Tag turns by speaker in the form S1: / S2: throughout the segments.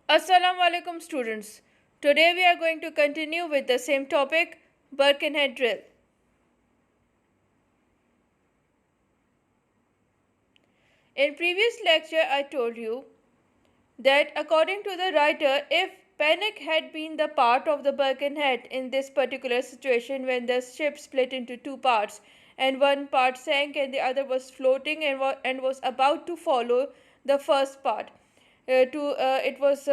S1: Assalamu alaikum students. Today we are going to continue with the same topic, Birkenhead drill. In previous lecture I told you that according to the writer, if panic had been the part of the Birkenhead in this particular situation when the ship split into two parts and one part sank and the other was floating and was about to follow the first part, it was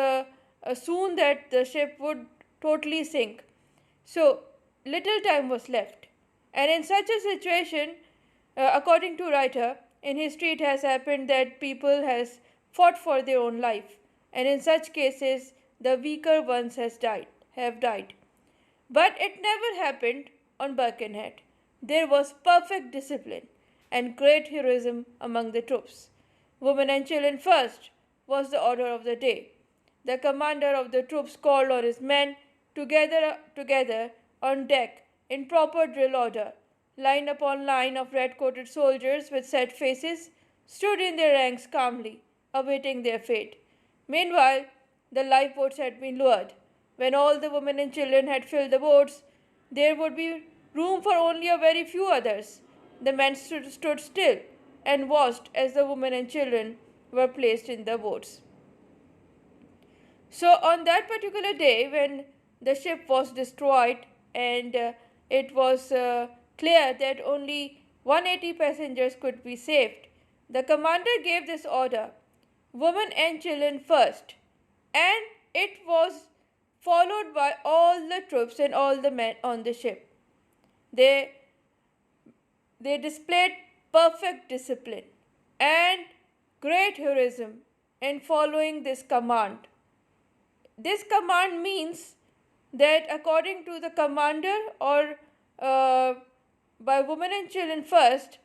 S1: soon that the ship would totally sink. So little time was left. And in such a situation, according to writer, in history it has happened that people has fought for their own life, and in such cases the weaker ones have died. But it never happened on Birkenhead. There was perfect discipline and great heroism among the troops. Women and children first was the order of the day. The commander of the troops called on his men together on deck in proper drill order. Line upon line of red-coated soldiers with set faces stood in their ranks calmly, awaiting their fate. Meanwhile, the lifeboats had been lowered. When all the women and children had filled the boats, there would be room for only a very few others. The men stood still and watched as the women and children were placed in the boats. So, on that particular day, when the ship was destroyed and it was clear that only 180 passengers could be saved, the commander gave this order: women and children first, and it was followed by all the troops and all the men on the ship. They, they displayed perfect discipline and great heroism in following this command. This command means that according to the commander or by women and children first,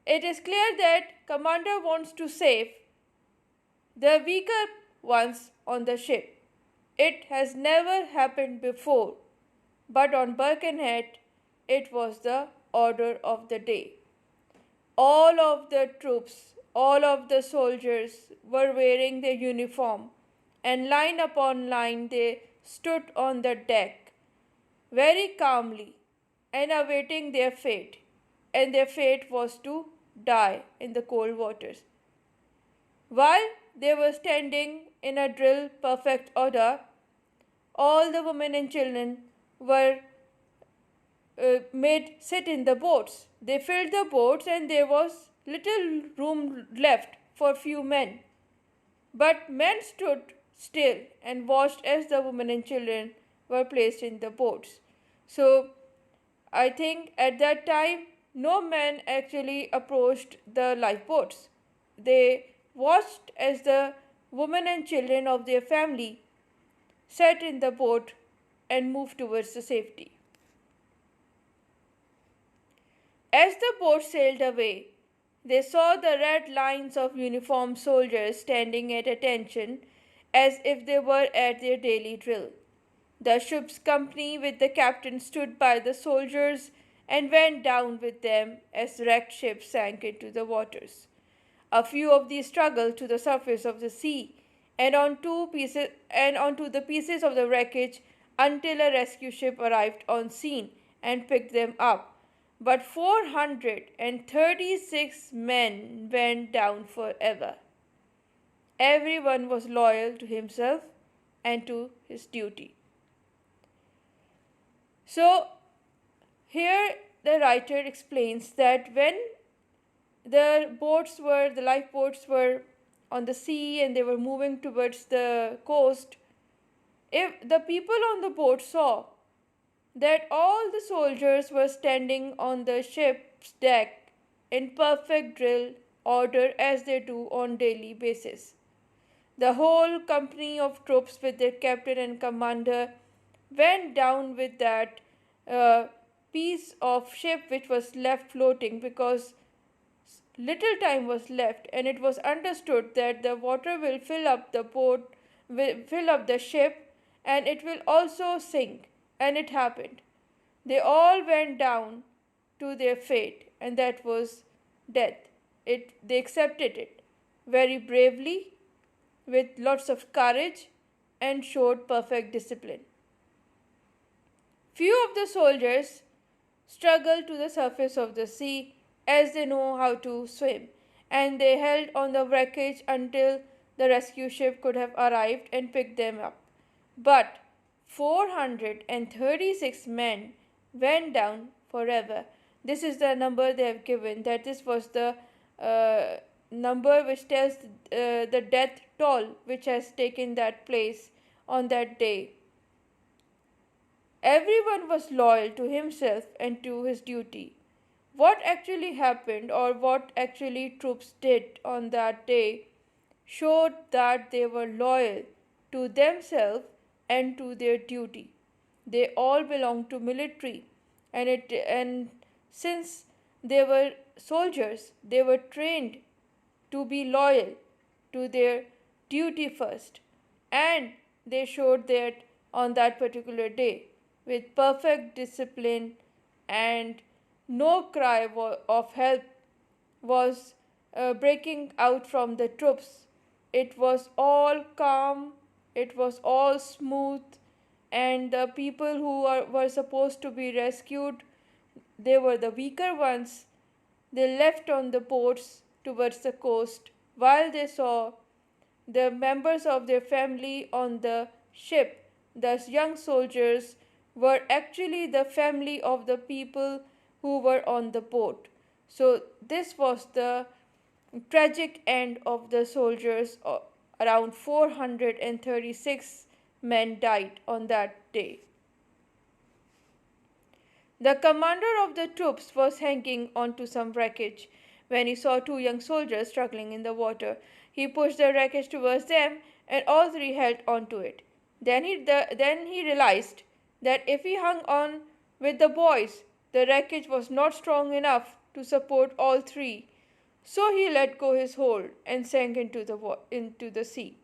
S1: it is clear that commander wants to save the weaker ones on the ship. It has never happened before, but on Birkenhead it was the order of the day. All of the troops, all of the soldiers were wearing their uniform, and line upon line they stood on the deck very calmly and awaiting their fate, and their fate was to die in the cold waters. While they were standing in a drill perfect order, all the women and children were made sit in the boats. They filled the boats and there was little room left for few men. But men stood still and watched as the women and children were placed in the boats. So I think at that time no man actually approached the lifeboats. They watched as the women and children of their family sat in the boat and moved towards the safety. As the boat sailed away, they saw the red lines of uniformed soldiers standing at attention as if they were at their daily drill. The ship's company with the captain stood by the soldiers and went down with them as the wrecked ship sank into the waters. A few of these struggled to the surface of the sea and onto the pieces of the wreckage until a rescue ship arrived on scene and picked them up. But 436 men went down forever. Everyone was loyal to himself and to his duty. So, here the writer explains that when the lifeboats were on the sea and they were moving towards the coast, if the people on the boat saw that all the soldiers were standing on the ship's deck in perfect drill order as they do on daily basis. The whole company of troops with their captain and commander went down with that piece of ship which was left floating, because little time was left and it was understood that the water will fill up the ship and it will also sink, and it happened. They all went down to their fate, and that was death. They accepted it very bravely with lots of courage and showed perfect discipline. Few of the soldiers struggled to the surface of the sea as they know how to swim, and they held on the wreckage until the rescue ship could have arrived and picked them up. But 436 men went down forever. This is the number they have given, that this was the number which tells the death toll which has taken that place on that day. Everyone was loyal to himself and to his duty. What actually happened, or what actually troops did on that day, showed that they were loyal to themselves and to their duty. They all belonged to military, and since they were soldiers, they were trained to be loyal to their duty first, and they showed that on that particular day with perfect discipline, and no cry of help was breaking out from the troops. It was all calm, it was all smooth, and the people who were supposed to be rescued, they were the weaker ones. They left on the boats towards the coast while they saw the members of their family on the ship. The young soldiers were actually the family of the people who were on the boat. So, this was the tragic end of the soldiers. Around 436 men died on that day. The commander of the troops was hanging onto some wreckage when he saw two young soldiers struggling in the water. He pushed the wreckage towards them, and all three held onto it. Then he realized that if he hung on with the boys, the wreckage was not strong enough to support all three. So he let go his hold and sank into the sea.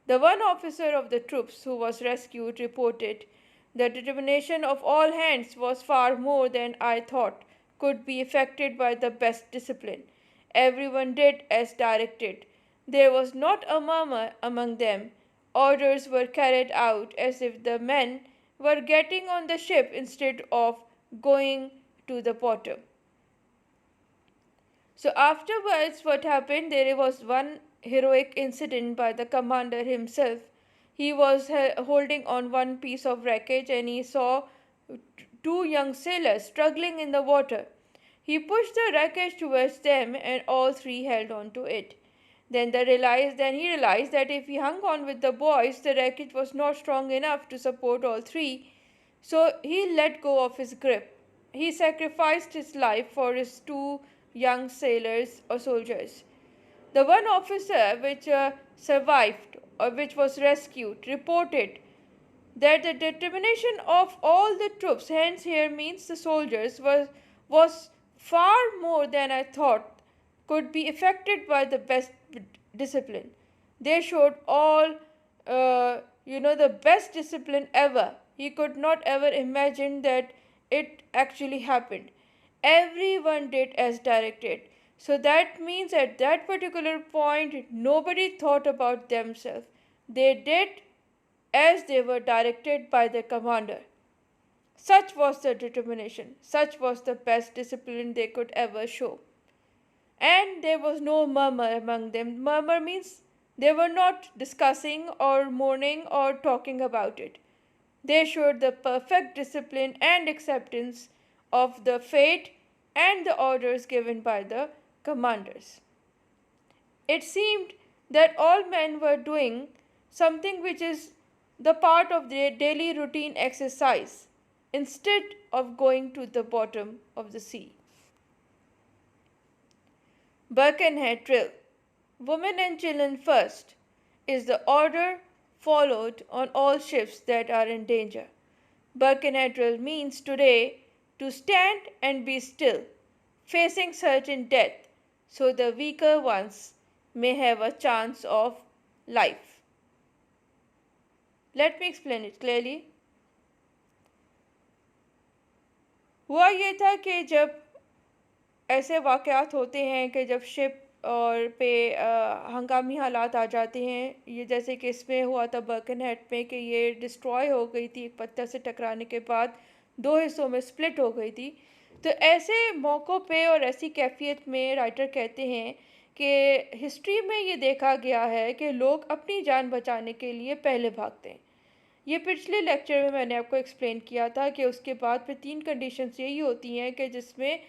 S1: The one officer of the troops who was rescued reported, "The determination of all hands was far more than I thought could be effected by the best discipline. Everyone did as directed. There was not a murmur among them. Orders were carried out as if the men were getting on the ship instead of going to the bottom." So afterwards, what happened? There was one heroic incident by the commander himself. He was holding on one piece of wreckage, and he saw two young sailors struggling in the water. He pushed the wreckage towards them, and all three held on to it. Then he realized that if he hung on with the boys, the wreckage was not strong enough to support all three. So he let go of his grip. He sacrificed his life for his two young sailors or soldiers. The one officer which survived, or which was rescued, reported that the determination of all the troops, hence here means the soldiers, was far more than I thought could be effected by the best discipline. They showed all, the best discipline ever. He could not ever imagine that it actually happened. Everyone did as directed. So that means at that particular point, nobody thought about themselves. They did as they were directed by the commander. Such was the determination, such was the best discipline they could ever show. And there was no murmur among them. Murmur means they were not discussing or mourning or talking about it. They showed the perfect discipline and acceptance of the fate and the orders given by the commanders. It seemed that all men were doing something which is the part of their daily routine exercise instead of going to the bottom of the sea. Birkenhead drill. Women and children first is the order followed on all ships that are in danger. Birkenhead drill means today to stand and be still, facing certain death, so the weaker ones may have a chance of life. Let me explain it clearly. हुआ ये था कि जब ऐसे वाक़यात होते हैं कि जब शिप और पे हंगामी हालात आ जाते हैं। ये जैसे कि इसमें हुआ था बर्कनहेड में कि ये डिस्ट्रॉय हो गई थी एक पत्थर से टकराने के बाद, दो हिस्सों में स्प्लिट हो गई थी। तो ऐसे मौक़ों पे और ऐसी कैफियत में राइटर कहते हैं कि हिस्ट्री में ये देखा गया है कि लोग अपनी जान बचाने के लिए पहले भागते हैं। ये पिछले लेक्चर में मैंने आपको एक्सप्लेन किया था कि उसके बाद फिर 3 कंडीशंस यही होती हैं कि जिसमें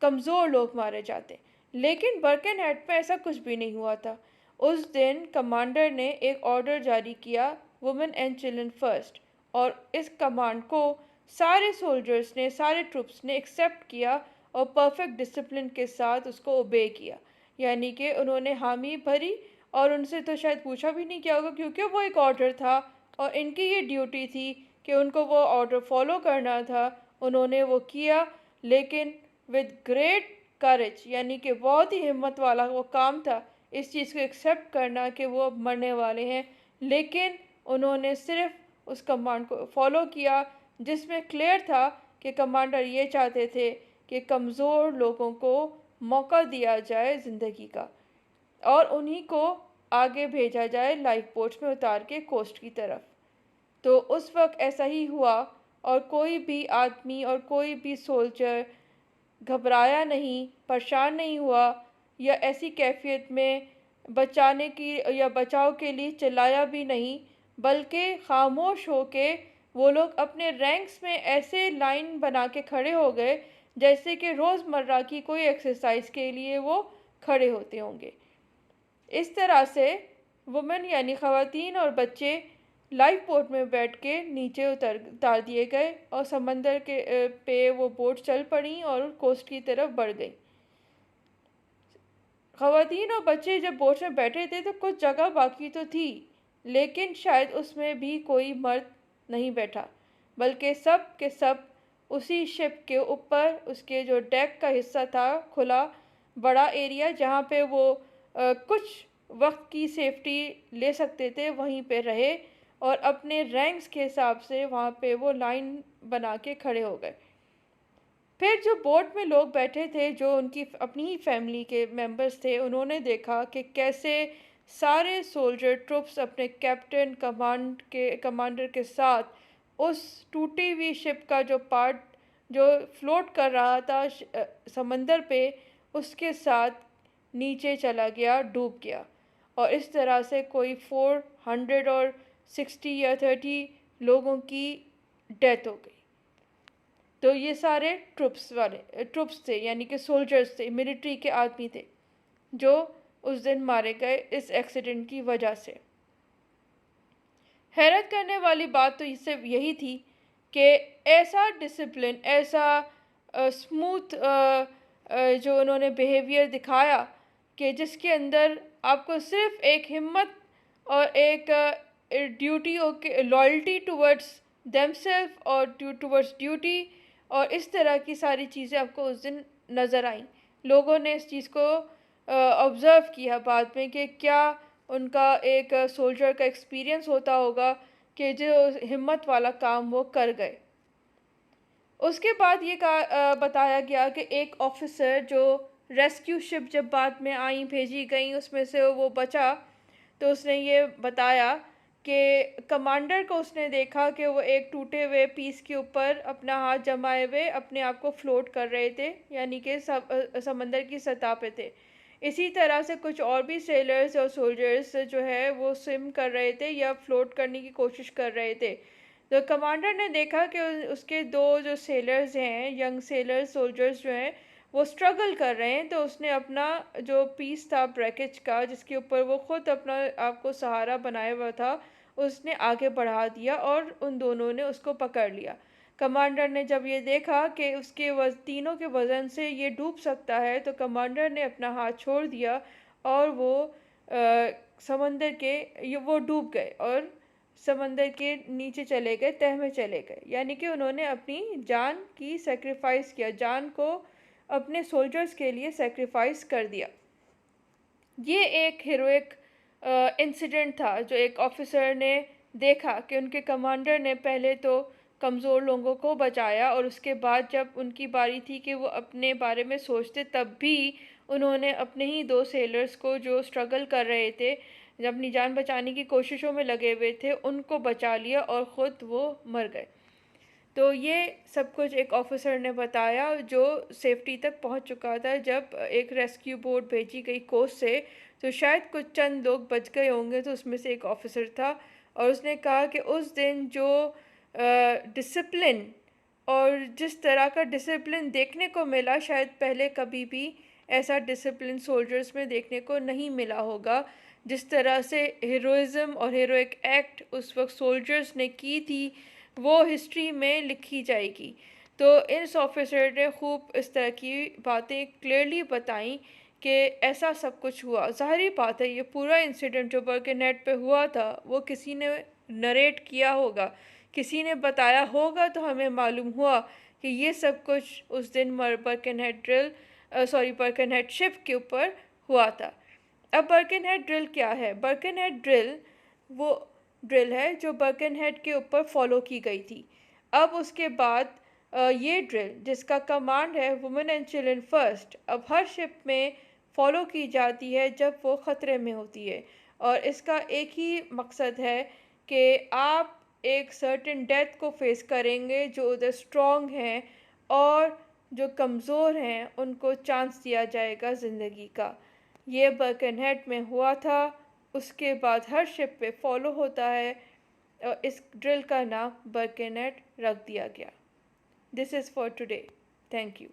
S1: कमज़ोर लोग मारे जाते हैं। लेकिन बर्कनहेड में ऐसा कुछ भी नहीं हुआ था। उस दिन कमांडर ने एक ऑर्डर जारी किया, वुमेन एंड चिल्ड्रन फर्स्ट, और इस कमांड को सारे सोल्जर्स ने, सारे ट्रुप्स ने एक्सेप्ट किया और परफेक्ट डिसिप्लिन के साथ उसको ओबे किया। यानी कि उन्होंने हामी भरी और उनसे तो शायद पूछा भी नहीं किया होगा, क्योंकि वो एक ऑर्डर था और इनकी ये ड्यूटी थी कि उनको वो ऑर्डर फॉलो करना था। उन्होंने वो किया, लेकिन विद ग्रेट करेज, यानी कि बहुत ही हिम्मत वाला वो काम था इस चीज़ को एक्सेप्ट करना कि वो अब मरने वाले हैं। लेकिन उन्होंने सिर्फ उस कमांड को फॉलो किया जिसमें क्लियर था कि कमांडर ये चाहते थे कि कमज़ोर लोगों को मौका दिया जाए ज़िंदगी का और उन्हीं को आगे भेजा जाए लाइफ बोट्स में उतार के कोस्ट की तरफ। तो उस वक्त ऐसा ही हुआ और कोई भी आदमी और कोई भी सोल्जर घबराया नहीं, परेशान नहीं हुआ या ऐसी कैफियत में बचाने की या बचाव के लिए चिल्लाया भी नहीं, बल्कि खामोश होके वो लोग अपने रैंक्स में ऐसे लाइन बना के खड़े हो गए जैसे कि रोज़मर्रा की कोई एक्सरसाइज के लिए वो खड़े होते होंगे। इस तरह से वुमेन यानी ख़वातीन और बच्चे लाइफ बोट में बैठ के नीचे उतार दिए गए और समंदर के पे वो बोट चल पड़ी और कोस्ट की तरफ बढ़ गई। ख़वातीन और बच्चे जब बोट में बैठे थे तो कुछ जगह बाकी तो थी, लेकिन शायद उसमें भी कोई मर्द नहीं बैठा, बल्कि सब के सब उसी शिप के ऊपर, उसके जो डेक का हिस्सा था, खुला बड़ा एरिया जहाँ पे वो कुछ वक्त की सेफ्टी ले सकते थे, वहीं पे रहे और अपने रैंक्स के हिसाब से वहाँ पे वो लाइन बना के खड़े हो गए। फिर जो बोट में लोग बैठे थे, जो उनकी अपनी ही फैमिली के मेंबर्स थे, उन्होंने देखा कि कैसे सारे सोल्जर ट्रुप्स अपने कैप्टन कमांडर के साथ उस टूटी हुई शिप का जो पार्ट जो फ्लोट कर रहा था समंदर पे, उसके साथ नीचे चला गया, डूब गया। और इस तरह से कोई 460 या 30 लोगों की डेथ हो गई। तो ये सारे ट्रुप्स थे, यानी कि सोल्जर्स थे, मिलिट्री के आदमी थे जो उस दिन मारे गए इस एक्सीडेंट की वजह से। हैरत करने वाली बात तो इससे यही थी कि ऐसा डिसिप्लिन, ऐसा स्मूथ जो उन्होंने बिहेवियर दिखाया कि जिसके अंदर आपको सिर्फ एक हिम्मत और एक ड्यूटी और लॉयल्टी टुवर्ड्स देमसेल्फ और टुवर्ड्स ड्यूटी और इस तरह की सारी चीज़ें आपको उस दिन नज़र आईं। लोगों ने इस चीज़ को ऑब्ज़र्व किया बाद में कि क्या उनका एक सोल्जर का एक्सपीरियंस होता होगा कि जो हिम्मत वाला काम वो कर गए। उसके बाद ये बताया गया कि एक ऑफिसर जो रेस्क्यू शिप जब बाद में आई भेजी गई उसमें से वो बचा, तो उसने ये बताया कि कमांडर को उसने देखा कि वो एक टूटे हुए पीस के ऊपर अपना हाथ जमाए हुए अपने आप को फ्लोट कर रहे थे, यानी कि समंदर की सतह पे थे। इसी तरह से कुछ और भी सेलर्स और सोल्जर्स जो है वो स्विम कर रहे थे या फ्लोट करने की कोशिश कर रहे थे। तो कमांडर ने देखा कि उसके दो जो सेलर्स हैं, यंग सेलर्स सोल्जर्स जो हैं, वो स्ट्रगल कर रहे हैं। तो उसने अपना जो पीस था ब्रैकेज का, जिसके ऊपर वो ख़ुद अपना आपको सहारा बनाया हुआ था, उसने आगे बढ़ा दिया और उन दोनों ने उसको पकड़ लिया। कमांडर ने जब ये देखा कि उसके तीनों के वज़न से ये डूब सकता है, तो कमांडर ने अपना हाथ छोड़ दिया और वो समंदर के वो डूब गए और समंदर के नीचे चले गए, तह में चले गए। यानी कि उन्होंने अपनी जान की सेक्रीफाइस किया, जान को अपने सोल्जर्स के लिए सेक्रीफाइस कर दिया। ये एक हीरोइक इंसिडेंट था जो एक ऑफिसर ने देखा कि उनके कमांडर ने पहले तो कमज़ोर लोगों को बचाया और उसके बाद जब उनकी बारी थी कि वो अपने बारे में सोचते, तब भी उन्होंने अपने ही 2 सेलर्स को जो स्ट्रगल कर रहे थे, जब अपनी जान बचाने की कोशिशों में लगे हुए थे, उनको बचा लिया और ख़ुद वो मर गए। तो ये सब कुछ एक ऑफिसर ने बताया जो सेफ्टी तक पहुंच चुका था। जब एक रेस्क्यू बोट भेजी गई कोस्ट से, तो शायद कुछ चंद लोग बच गए होंगे, तो उसमें से एक ऑफिसर था। और उसने कहा कि उस दिन जो डिसिप्लिन और जिस तरह का डिसिप्लिन देखने को मिला, शायद पहले कभी भी ऐसा डिसिप्लिन सोल्जर्स में देखने को नहीं मिला होगा। जिस तरह से हीरोइज़्म और हीरोइक एक्ट उस वक्त सोल्जर्स ने की थी, वो हिस्ट्री में लिखी जाएगी। तो इस ऑफिसर ने खूब इस तरह की बातें क्लियरली बताई कि ऐसा सब कुछ हुआ। ज़ाहिर बात है, ये पूरा इंसिडेंट जो बर्केनेट पे हुआ था, वो किसी ने नरेट किया होगा, किसी ने बताया होगा, तो हमें मालूम हुआ कि ये सब कुछ उस दिन बर्केनहेड शिप के ऊपर हुआ था। अब बर्केनहेड ड्रिल क्या है? बर्केनहेड ड्रिल वो ड्रिल है जो बर्केनहेड के ऊपर फॉलो की गई थी। अब उसके बाद ये ड्रिल जिसका कमांड है वुमेन एंड चिल्ड्रन फर्स्ट, अब हर शिप में फॉलो की जाती है जब वो ख़तरे में होती है। और इसका एक ही मकसद है कि आप एक सर्टेन डेथ को फेस करेंगे, जो उधर स्ट्रॉन्ग हैं, और जो कमज़ोर हैं उनको चांस दिया जाएगा ज़िंदगी का। ये बर्केनहेड में हुआ था। उसके बाद हर शिप पे फॉलो होता है और इस ड्रिल का नाम बर्केनेट रख दिया गया। This is for today. Thank you.